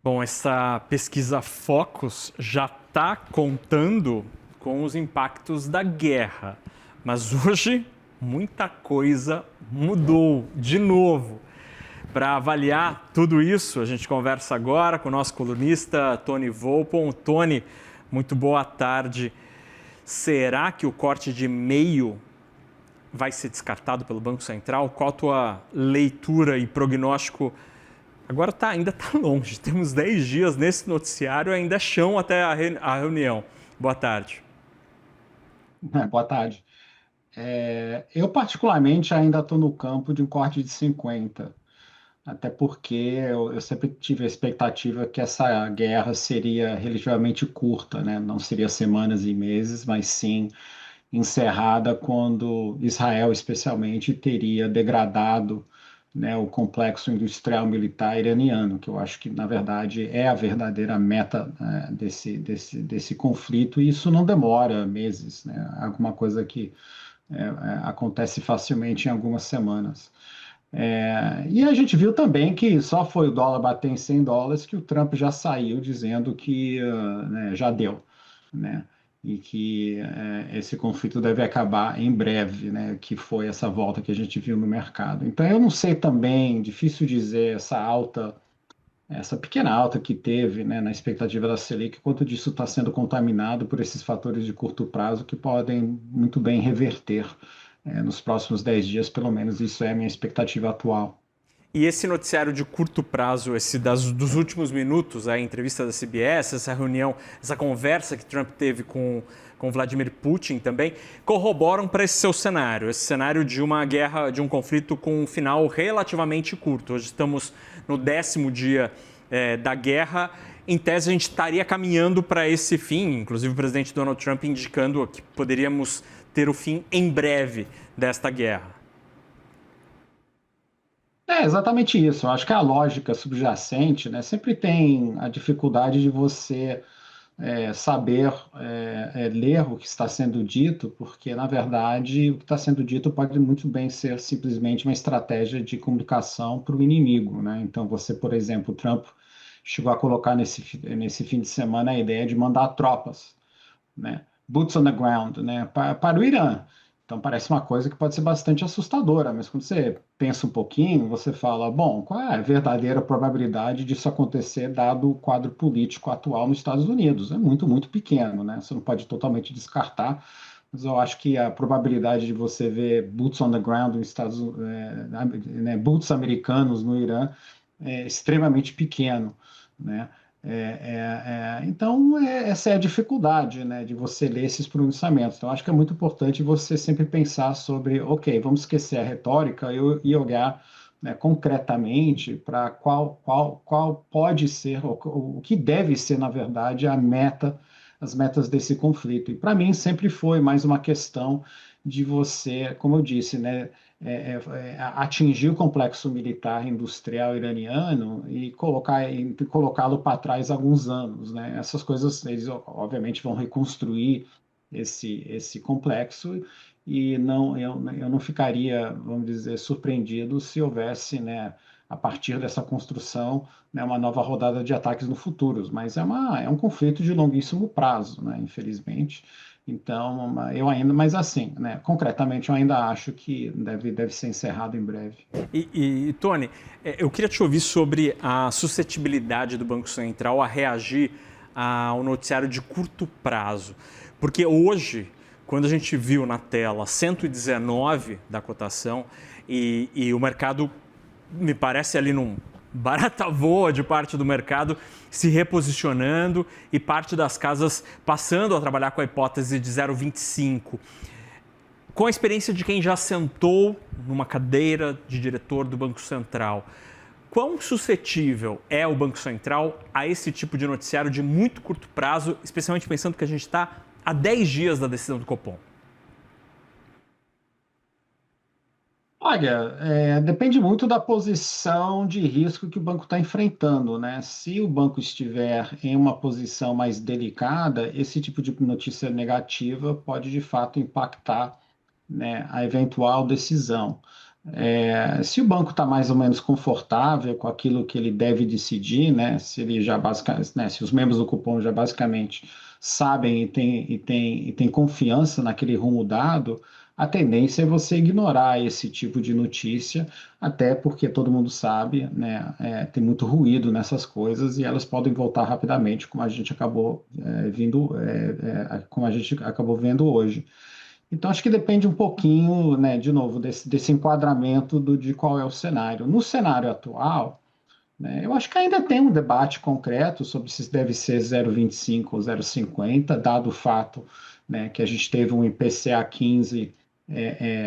Bom, essa pesquisa Focus já está contando com os impactos da guerra, mas hoje muita coisa mudou de novo. Para avaliar tudo isso, a gente conversa agora com o nosso colunista Tony Volpon. Tony, muito boa tarde. Será que o corte de meio vai ser descartado pelo Banco Central? Qual a tua leitura e prognóstico? Agora ainda está longe, temos 10 dias nesse noticiário, ainda é chão até a reunião. Boa tarde. Boa tarde. Eu, particularmente, ainda estou no campo de um corte de 50, até porque eu sempre tive a expectativa que essa guerra seria relativamente curta, né? Não seria semanas e meses, mas sim encerrada quando Israel, especialmente, teria degradado, né, o complexo industrial militar iraniano, que eu acho que, na verdade, é a verdadeira meta, desse conflito, e isso não demora meses, né? Alguma coisa que acontece facilmente em algumas semanas. E a gente viu também que só foi o dólar bater em US$ 100 que o Trump já saiu dizendo que né, já deu, né? E que esse conflito deve acabar em breve, né? Que foi essa volta que a gente viu no mercado. Então eu não sei também, difícil dizer essa pequena alta que teve, né, na expectativa da Selic, quanto disso está sendo contaminado por esses fatores de curto prazo que podem muito bem reverter nos próximos 10 dias, pelo menos isso é a minha expectativa atual. E esse noticiário de curto prazo, dos últimos minutos, a entrevista da CBS, essa reunião, essa conversa que Trump teve com Vladimir Putin também, corroboram para esse seu cenário, esse cenário de uma guerra, de um conflito com um final relativamente curto. Hoje estamos no 10º dia da guerra. Em tese, a gente estaria caminhando para esse fim, inclusive o presidente Donald Trump indicando que poderíamos ter o fim em breve desta guerra. É exatamente isso. Eu acho que a lógica subjacente, né, sempre tem a dificuldade de você saber ler o que está sendo dito, porque, na verdade, o que está sendo dito pode muito bem ser simplesmente uma estratégia de comunicação para o inimigo, né? Então, você, por exemplo, Trump chegou a colocar nesse fim de semana a ideia de mandar tropas, né? Boots on the ground, né? Para o Irã. Então parece uma coisa que pode ser bastante assustadora, mas quando você pensa um pouquinho, você fala, bom, qual é a verdadeira probabilidade disso acontecer dado o quadro político atual nos Estados Unidos? É muito, muito pequeno, né? Você não pode totalmente descartar, mas eu acho que a probabilidade de você ver boots on the ground nos Estados, né, boots americanos no Irã é extremamente pequeno, né? Então, essa é a dificuldade, né, de você ler esses pronunciamentos. Então, acho que é muito importante você sempre pensar sobre, ok, vamos esquecer a retórica e olhar, né, concretamente para qual pode ser, o que deve ser, na verdade, as metas desse conflito. E para mim sempre foi mais uma questão de você, como eu disse, né, atingir o complexo militar industrial iraniano e colocá-lo para trás alguns anos, né? Essas coisas eles obviamente vão reconstruir esse complexo e eu não ficaria, vamos dizer, surpreendido se houvesse, né, a partir dessa construção, né, uma nova rodada de ataques no futuro, mas é um conflito de longuíssimo prazo, né, infelizmente. Então, mas assim, né, concretamente, eu ainda acho que deve ser encerrado em breve. Tony, eu queria te ouvir sobre a suscetibilidade do Banco Central a reagir ao noticiário de curto prazo. Porque hoje, quando a gente viu na tela 119 da cotação e o mercado, me parece ali num barata voa de parte do mercado se reposicionando e parte das casas passando a trabalhar com a hipótese de 0,25. Com a experiência de quem já sentou numa cadeira de diretor do Banco Central, quão suscetível é o Banco Central a esse tipo de noticiário de muito curto prazo, especialmente pensando que a gente está a 10 dias da decisão do Copom? Olha, depende muito da posição de risco que o banco está enfrentando, né? Se o banco estiver em uma posição mais delicada, esse tipo de notícia negativa pode de fato impactar, né, a eventual decisão. Se o banco está mais ou menos confortável com aquilo que ele deve decidir, né, se ele já basicamente, né, se os membros do cupom já basicamente sabem e tem confiança naquele rumo dado, a tendência é você ignorar esse tipo de notícia, até porque todo mundo sabe, né, tem muito ruído nessas coisas e elas podem voltar rapidamente, como a gente acabou como a gente acabou vendo hoje. Então, acho que depende um pouquinho, né, de novo, desse enquadramento de qual é o cenário. No cenário atual, né, eu acho que ainda tem um debate concreto sobre se deve ser 0,25 ou 0,50, dado o fato, né, que a gente teve um IPCA 15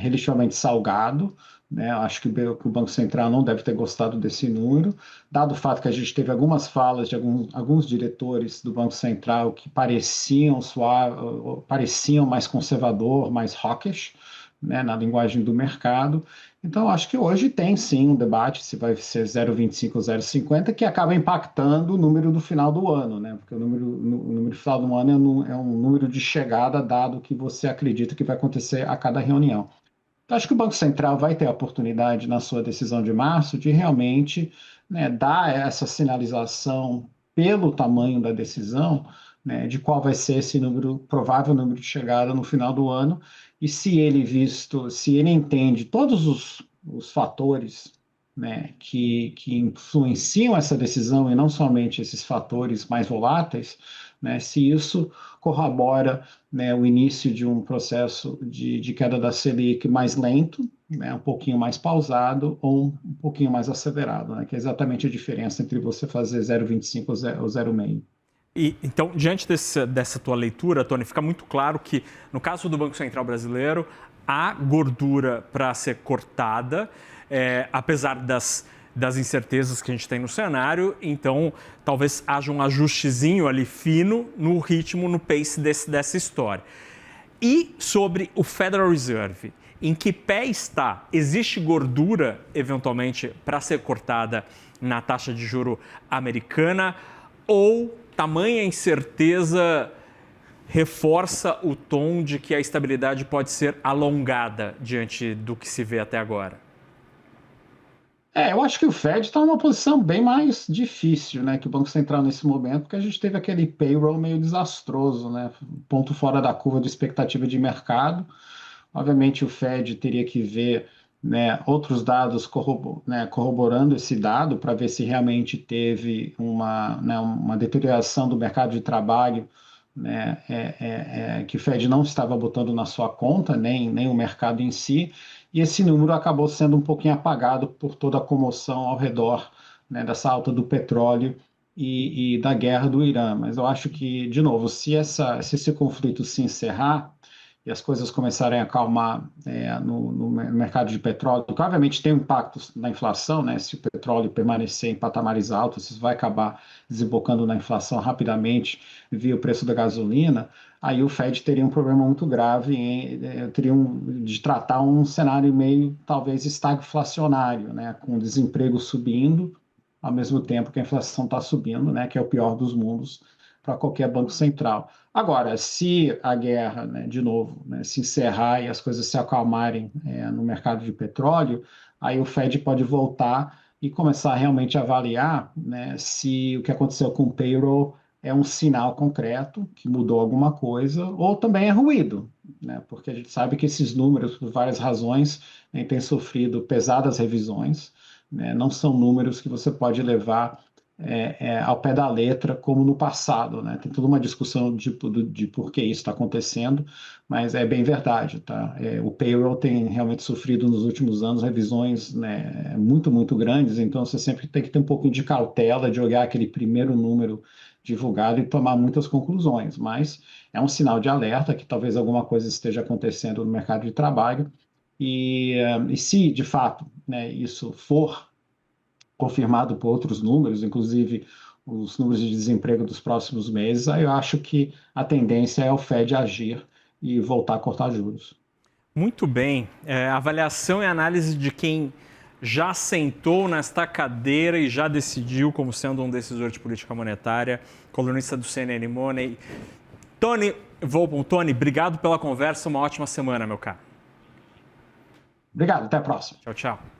relativamente salgado, né? Acho que o Banco Central não deve ter gostado desse número, dado o fato que a gente teve algumas falas de alguns diretores do Banco Central que pareciam mais conservador, mais hawkish, né, na linguagem do mercado. Então, acho que hoje tem sim um debate se vai ser 0,25 ou 0,50, que acaba impactando o número do final do ano, né? Porque o número do final do ano é um número de chegada dado que você acredita que vai acontecer a cada reunião. Então, acho que o Banco Central vai ter a oportunidade, na sua decisão de março, de realmente, né, dar essa sinalização pelo tamanho da decisão, né, de qual vai ser esse número, provável número de chegada no final do ano, e se ele entende todos os fatores, né, que influenciam essa decisão, e não somente esses fatores mais voláteis, né, se isso corrobora, né, o início de um processo de queda da Selic mais lento, né, um pouquinho mais pausado ou um pouquinho mais acelerado, né, que é exatamente a diferença entre você fazer 0,25 ou 0,5. E, então, diante dessa tua leitura, Tony, fica muito claro que, no caso do Banco Central brasileiro, há gordura para ser cortada, apesar das incertezas que a gente tem no cenário, então talvez haja um ajustezinho ali fino no ritmo, no pace dessa história. E sobre o Federal Reserve, em que pé está? Existe gordura, eventualmente, para ser cortada na taxa de juro americana ou tamanha incerteza reforça o tom de que a estabilidade pode ser alongada diante do que se vê até agora? Eu acho que o Fed está numa posição bem mais difícil, né, que o Banco Central nesse momento, porque a gente teve aquele payroll meio desastroso, né, ponto fora da curva de expectativa de mercado. Obviamente, o Fed teria que ver, né, outros dados corroborando esse dado para ver se realmente teve uma deterioração do mercado de trabalho, né, que o Fed não estava botando na sua conta, nem o mercado em si, e esse número acabou sendo um pouquinho apagado por toda a comoção ao redor, né, dessa alta do petróleo e da guerra do Irã. Mas eu acho que, de novo, se esse conflito se encerrar, e as coisas começarem a acalmar no mercado de petróleo, que obviamente tem um impacto na inflação, né? Se o petróleo permanecer em patamares altos, isso vai acabar desembocando na inflação rapidamente via o preço da gasolina, aí o Fed teria um problema muito grave de tratar um cenário meio, talvez, estagflacionário, né? Com o desemprego subindo, ao mesmo tempo que a inflação está subindo, né? Que é o pior dos mundos para qualquer banco central. Agora, se a guerra, né, de novo, né, se encerrar e as coisas se acalmarem no mercado de petróleo, aí o Fed pode voltar e começar realmente a avaliar, né, se o que aconteceu com o payroll é um sinal concreto que mudou alguma coisa, ou também é ruído, né, porque a gente sabe que esses números, por várias razões, né, têm sofrido pesadas revisões, né, não são números que você pode levar ao pé da letra, como no passado, né? Tem toda uma discussão de por que isso está acontecendo, mas é bem verdade, tá? O payroll tem realmente sofrido nos últimos anos revisões, né, muito, muito grandes, então você sempre tem que ter um pouquinho de cautela de olhar aquele primeiro número divulgado e tomar muitas conclusões, mas é um sinal de alerta que talvez alguma coisa esteja acontecendo no mercado de trabalho e se de fato, né, isso for confirmado por outros números, inclusive os números de desemprego dos próximos meses, aí eu acho que a tendência é o Fed agir e voltar a cortar juros. Muito bem. Avaliação e análise de quem já sentou nesta cadeira e já decidiu como sendo um decisor de política monetária, colunista do CNN Money. Tony Volpon, Tony, obrigado pela conversa, uma ótima semana, meu caro. Obrigado, até a próxima. Tchau, tchau.